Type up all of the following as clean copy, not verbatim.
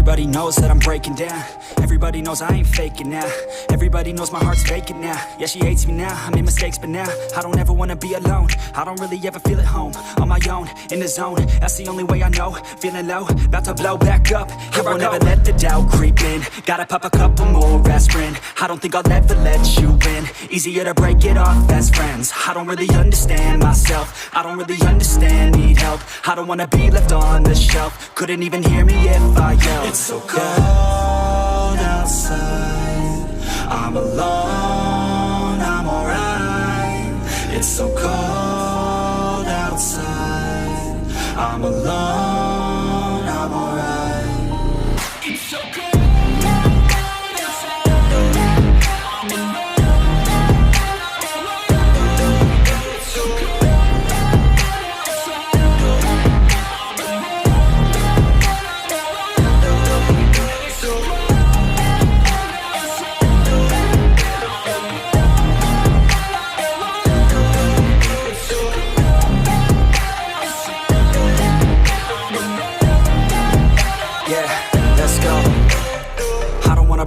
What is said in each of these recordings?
Everybody knows that I'm breaking down. Everybody knows I ain't faking now. Everybody knows my heart's vacant now. Yeah, she hates me now, I made mistakes but now I don't ever wanna be alone. I don't really ever feel at home. On my own, in the zone, that's the only way I know. Feeling low, about to blow back up. Here I won't ever let the doubt creep in. Gotta pop a couple more aspirin. I don't think I'll ever let you in. Easier to break it off best friends. I don't really understand myself. I don't really understand, need help. I don't wanna be left on the shelf. Couldn't even hear me if I yelled. It's so cold outside, I'm alone, I'm alright. It's so cold outside, I'm alone, I'm alright. It's so cold.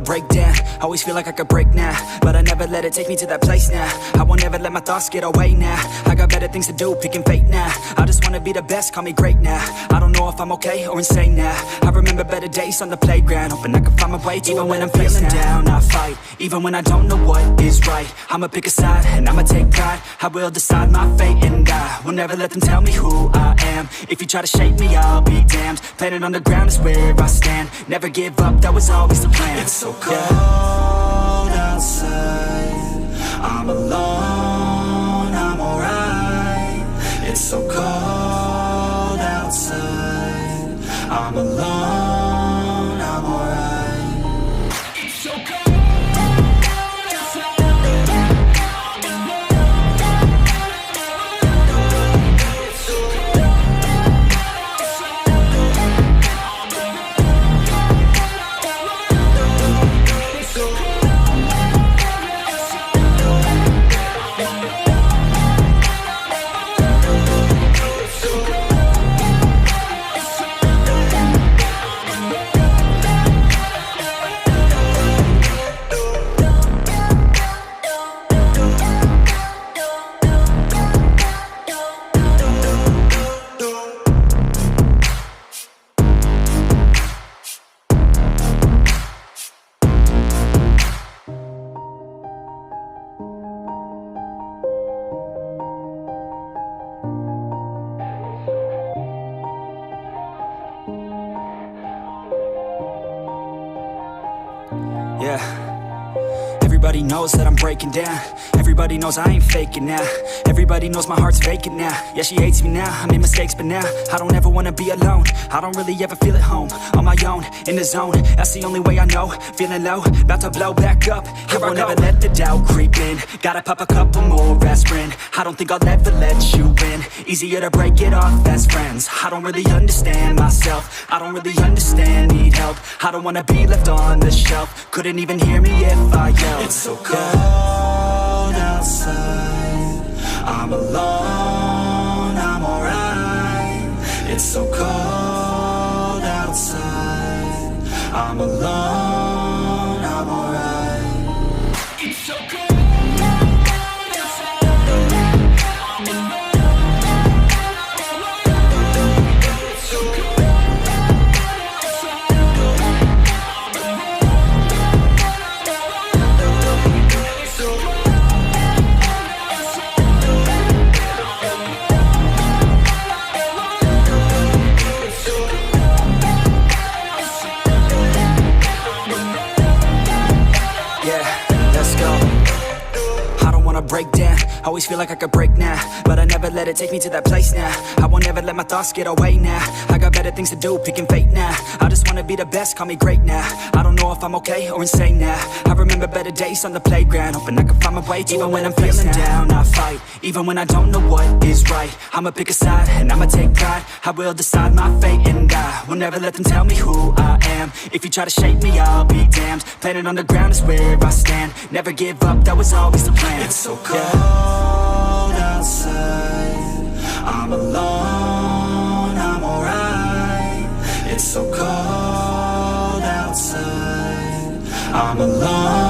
Break down, always feel like I could break now, but I never let it take me to that place now. I won't ever let my thoughts get away now. I got better things to do, picking fate now. I just wanna be the best, call me great now. I don't know if I'm okay or insane now. I remember better days on the playground, hoping I can find my way. Even when I'm feeling down, I fight. Even when I don't know what is right, I'ma pick a side and I'ma take pride. I will decide my fate and I will never let them tell me who I am. If you try to shape me, I'll be damned. Planet on the ground is where I stand. Never give up, that was always the plan. It's so cold outside, I'm alone, I'm alright. It's so cold outside, I'm alone, I'm alright. It's so cold. Yeah, everybody knows that I'm breaking down. Everybody knows I ain't faking now. Everybody knows my heart's vacant now. Yeah, she hates me now, I made mistakes but now I don't ever wanna be alone. I don't really ever feel at home. On my own, in the zone, that's the only way I know. Feeling low, about to blow back up. Here I won't ever let the doubt creep in. Gotta pop a couple more aspirin. I don't think I'll ever let you in. Easier to break it off best friends. I don't really understand myself. I don't really understand, need help. I don't wanna be left on the shelf. Couldn't even hear me if I yelled. It's so cold outside, I'm alone, I'm alright. It's so cold outside, I'm alone, I'm alright. It's so cold. Break down, always feel like I could break now, but I never let it take me to that place now. I won't ever let my thoughts get away now. I got better things to do, picking fate now. I just wanna be the best, call me great now. I don't know if I'm okay or insane now. I remember better days on the playground, hoping I can find my way. Even when I'm feeling down, I fight. Even when I don't know what is right, I'ma pick a side and I'ma take pride. I will decide my fate and I will never let them tell me who I am. If you try to shape me, I'll be damned. Planet on the ground is where I stand. Never give up, that was always the plan. It's so cold outside, I'm alone, I'm alright. It's so cold I'm alone.